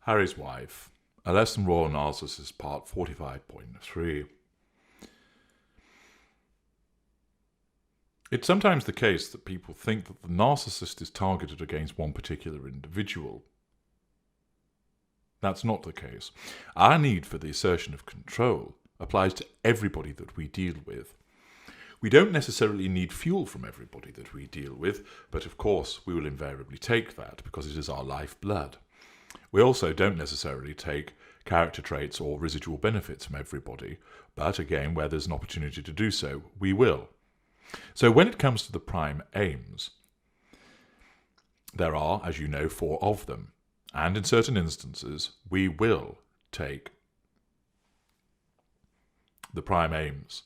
Harry's Wife, A Lesson Royal Narcissist, Part 45.3. It's sometimes the case that people think that the narcissist is targeted against one particular individual. That's not the case. Our need for the assertion of control applies to everybody that we deal with. We don't necessarily need fuel from everybody that we deal with, but of course we will invariably take that because it is our lifeblood. We also don't necessarily take character traits or residual benefits from everybody, but again, where there's an opportunity to do so, we will. So when it comes to the prime aims, there are, as you know, 4 of them, and in certain instances, we will take the prime aims,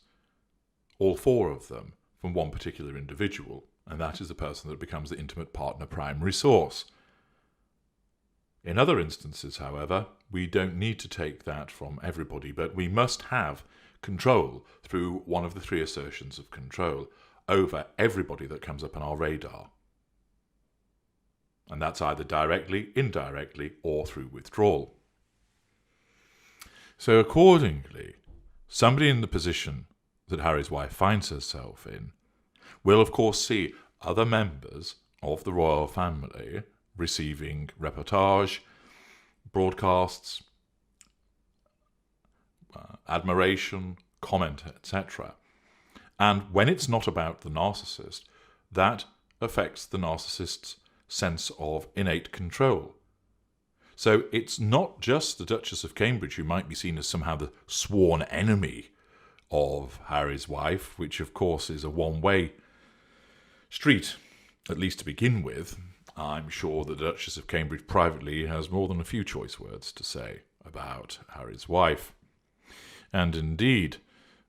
all 4 of them, from one particular individual, and that is the person that becomes the intimate partner primary source. In other instances, however, we don't need to take that from everybody, but we must have control through one of the 3 assertions of control over everybody that comes up on our radar. And that's either directly, indirectly, or through withdrawal. So accordingly, somebody in the position that Harry's wife finds herself in will of course see other members of the royal family receiving reportage, broadcasts, admiration, comment, etc. And when it's not about the narcissist, that affects the narcissist's sense of innate control. So it's not just the Duchess of Cambridge who might be seen as somehow the sworn enemy of Harry's wife, which of course is a one-way street, at least to begin with. I'm sure the Duchess of Cambridge privately has more than a few choice words to say about Harry's wife. And indeed,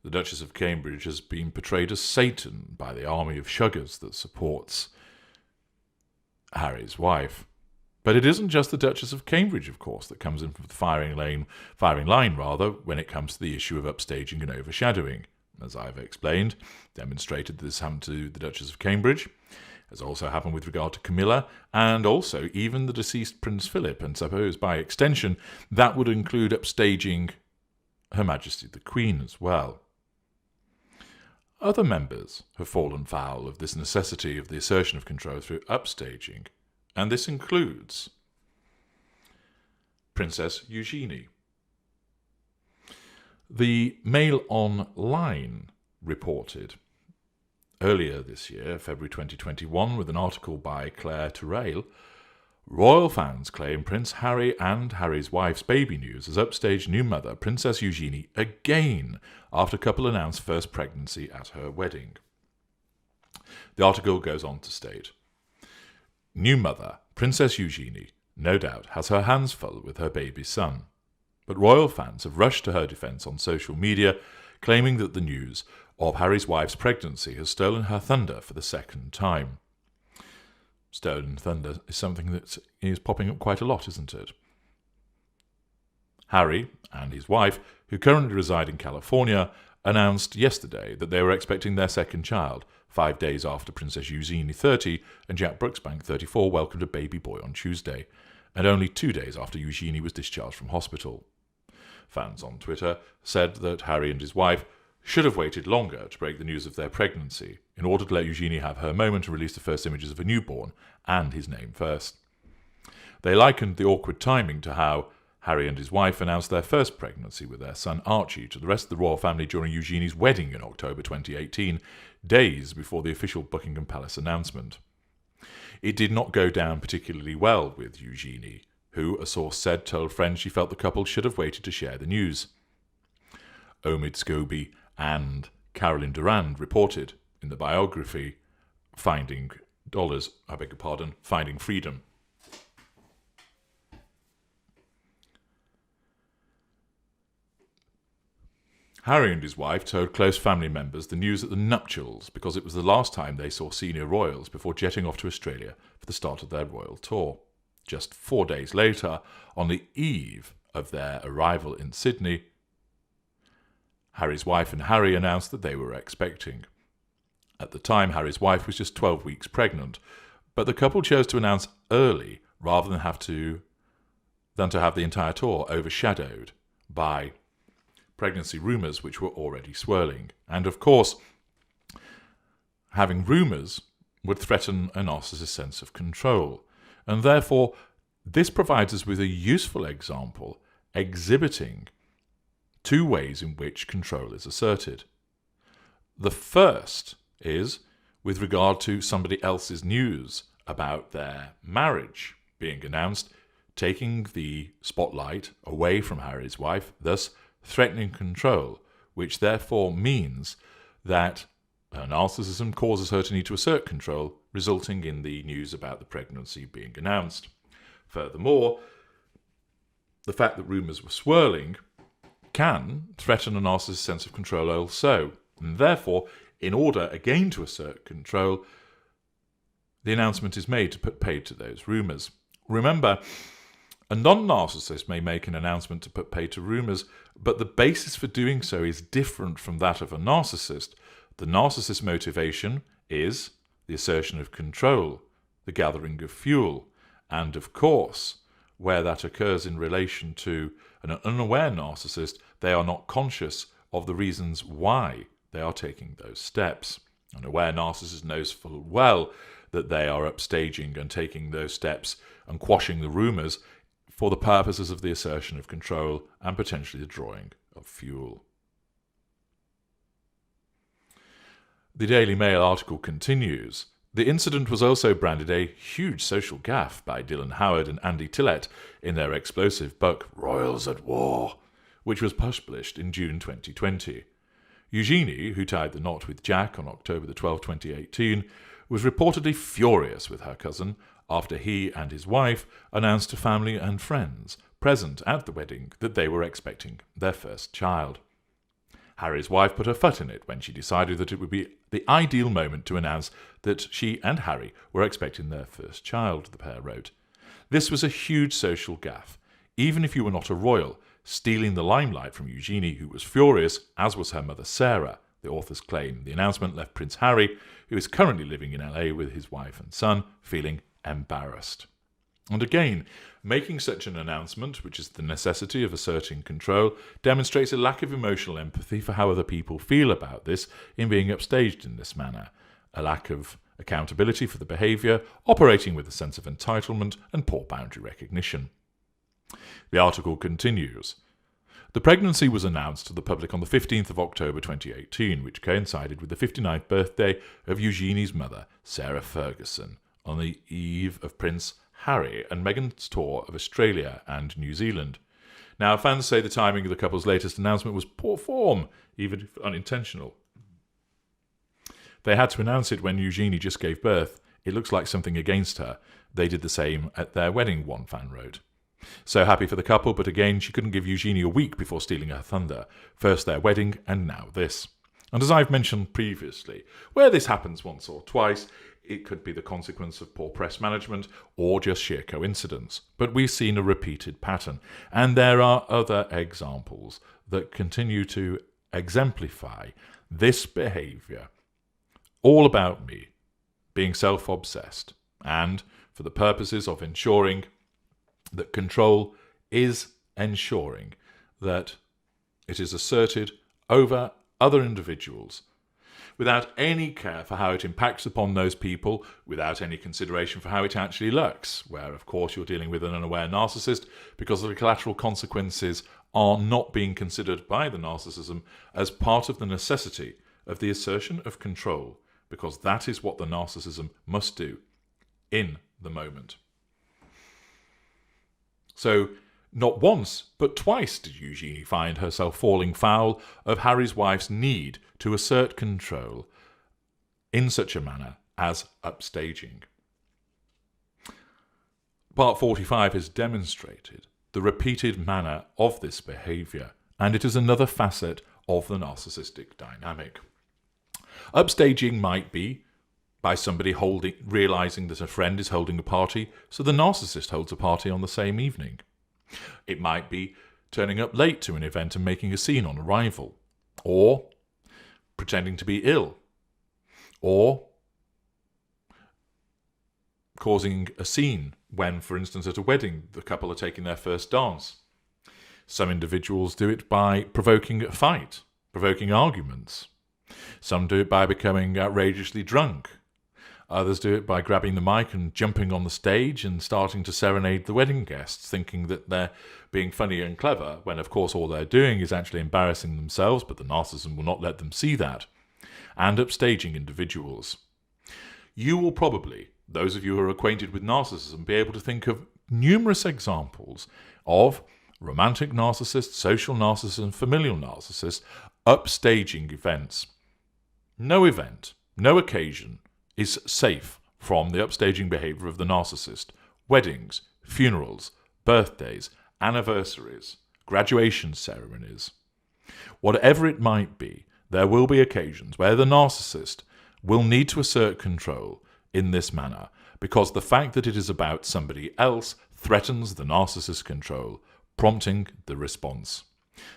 the Duchess of Cambridge has been portrayed as Satan by the army of shuggers that supports Harry's wife. But it isn't just the Duchess of Cambridge, of course, that comes in from the firing line, when it comes to the issue of upstaging and overshadowing. As I've explained, demonstrated that this happened to the Duchess of Cambridge, has also happened with regard to Camilla, and also even the deceased Prince Philip, and suppose by extension that would include upstaging Her Majesty the Queen as well. Other members have fallen foul of this necessity of the assertion of control through upstaging, and this includes Princess Eugenie. The Mail Online reported earlier this year, February 2021, with an article by Claire Terrell, royal fans claim Prince Harry and Harry's wife's baby news has upstaged new mother Princess Eugenie again after couple announced first pregnancy at her wedding. The article goes on to state, new mother Princess Eugenie no doubt has her hands full with her baby son, but royal fans have rushed to her defence on social media, claiming that the news of Harry's wife's pregnancy has stolen her thunder for the second time. Stolen thunder is something that is popping up quite a lot, isn't it? Harry and his wife, who currently reside in California, announced yesterday that they were expecting their second child, 5 days after Princess Eugenie, 30, and Jack Brooksbank, 34, welcomed a baby boy on Tuesday, and only 2 days after Eugenie was discharged from hospital. Fans on Twitter said that Harry and his wife should have waited longer to break the news of their pregnancy in order to let Eugenie have her moment and release the first images of a newborn and his name first. They likened the awkward timing to how Harry and his wife announced their first pregnancy with their son Archie to the rest of the royal family during Eugenie's wedding in October 2018, days before the official Buckingham Palace announcement. It did not go down particularly well with Eugenie, who, a source said, told friends she felt the couple should have waited to share the news. Omid Scobie and Caroline Durand reported in the biography Finding Freedom. Harry and his wife told close family members the news at the nuptials because it was the last time they saw senior royals before jetting off to Australia for the start of their royal tour. Just 4 days later, on the eve of their arrival in Sydney, Harry's wife and Harry announced that they were expecting. At the time, Harry's wife was just 12 weeks pregnant, but the couple chose to announce early rather than have to than to have the entire tour overshadowed by pregnancy rumours which were already swirling. And of course, having rumours would threaten a narcissist's sense of control. And therefore, this provides us with a useful example exhibiting two ways in which control is asserted. The first is with regard to somebody else's news about their marriage being announced, taking the spotlight away from Harry's wife, thus threatening control, which therefore means that her narcissism causes her to need to assert control, resulting in the news about the pregnancy being announced. Furthermore, the fact that rumours were swirling can threaten a narcissist's sense of control also, and therefore, in order again to assert control, the announcement is made to put paid to those rumours. Remember, a non-narcissist may make an announcement to put paid to rumours, but the basis for doing so is different from that of a narcissist. The narcissist's motivation is the assertion of control, the gathering of fuel, and of course, where that occurs in relation to an unaware narcissist, they are not conscious of the reasons why they are taking those steps. An aware narcissist knows full well that they are upstaging and taking those steps and quashing the rumours for the purposes of the assertion of control and potentially the drawing of fuel. The Daily Mail article continues. The incident was also branded a huge social gaffe by Dylan Howard and Andy Tillett in their explosive book Royals at War, which was published in June 2020. Eugenie, who tied the knot with Jack on October the 12th, 2018, was reportedly furious with her cousin after he and his wife announced to family and friends present at the wedding that they were expecting their first child. Harry's wife put her foot in it when she decided that it would be the ideal moment to announce that she and Harry were expecting their first child, the pair wrote. This was a huge social gaffe. Even if you were not a royal, stealing the limelight from Eugenie, who was furious, as was her mother Sarah, the authors claim. The announcement left Prince Harry, who is currently living in LA with his wife and son, feeling embarrassed. And again, making such an announcement, which is the necessity of asserting control, demonstrates a lack of emotional empathy for how other people feel about this in being upstaged in this manner, a lack of accountability for the behaviour, operating with a sense of entitlement and poor boundary recognition. The article continues. The pregnancy was announced to the public on the 15th of October 2018, which coincided with the 59th birthday of Eugenie's mother, Sarah Ferguson, on the eve of Prince Harry and Meghan's tour of Australia and New Zealand. Now, fans say the timing of the couple's latest announcement was poor form, even if unintentional. They had to announce it when Eugenie just gave birth. It looks like something against her. They did the same at their wedding, one fan wrote. So happy for the couple, but again, she couldn't give Eugenie a week before stealing her thunder. First their wedding, and now this. And as I've mentioned previously, where this happens once or twice, it could be the consequence of poor press management or just sheer coincidence. But we've seen a repeated pattern, and there are other examples that continue to exemplify this behaviour. All about me, being self-obsessed, and for the purposes of ensuring that control is ensuring that it is asserted over other individuals without any care for how it impacts upon those people, without any consideration for how it actually looks, where of course you're dealing with an unaware narcissist because the collateral consequences are not being considered by the narcissism as part of the necessity of the assertion of control, because that is what the narcissism must do in the moment. So, not once, but twice did Eugenie find herself falling foul of Harry's wife's need to assert control in such a manner as upstaging. Part 45 has demonstrated the repeated manner of this behaviour, and it is another facet of the narcissistic dynamic. Upstaging might be by somebody realising that a friend is holding a party, so the narcissist holds a party on the same evening. It might be turning up late to an event and making a scene on arrival, or pretending to be ill, or causing a scene when, for instance, at a wedding, the couple are taking their first dance. Some individuals do it by provoking a fight, provoking arguments. Some do it by becoming outrageously drunk. Others do it by grabbing the mic and jumping on the stage and starting to serenade the wedding guests, thinking that they're being funny and clever, when of course all they're doing is actually embarrassing themselves, but the narcissism will not let them see that. And upstaging individuals. You will probably, those of you who are acquainted with narcissism, be able to think of numerous examples of romantic narcissists, social narcissists, and familial narcissists upstaging events. No event, no occasion is safe from the upstaging behaviour of the narcissist. Weddings, funerals, birthdays, anniversaries, graduation ceremonies. Whatever it might be, there will be occasions where the narcissist will need to assert control in this manner, because the fact that it is about somebody else threatens the narcissist's control, prompting the response.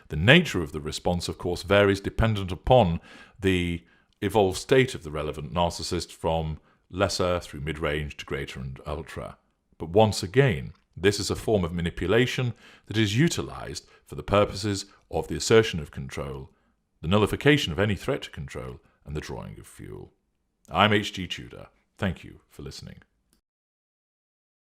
The nature of the response, of course, varies dependent upon the evolved state of the relevant narcissist, from lesser through mid-range to greater and ultra. But once again, this is a form of manipulation that is utilised for the purposes of the assertion of control, the nullification of any threat to control, and the drawing of fuel. I'm H.G. Tudor. Thank you for listening.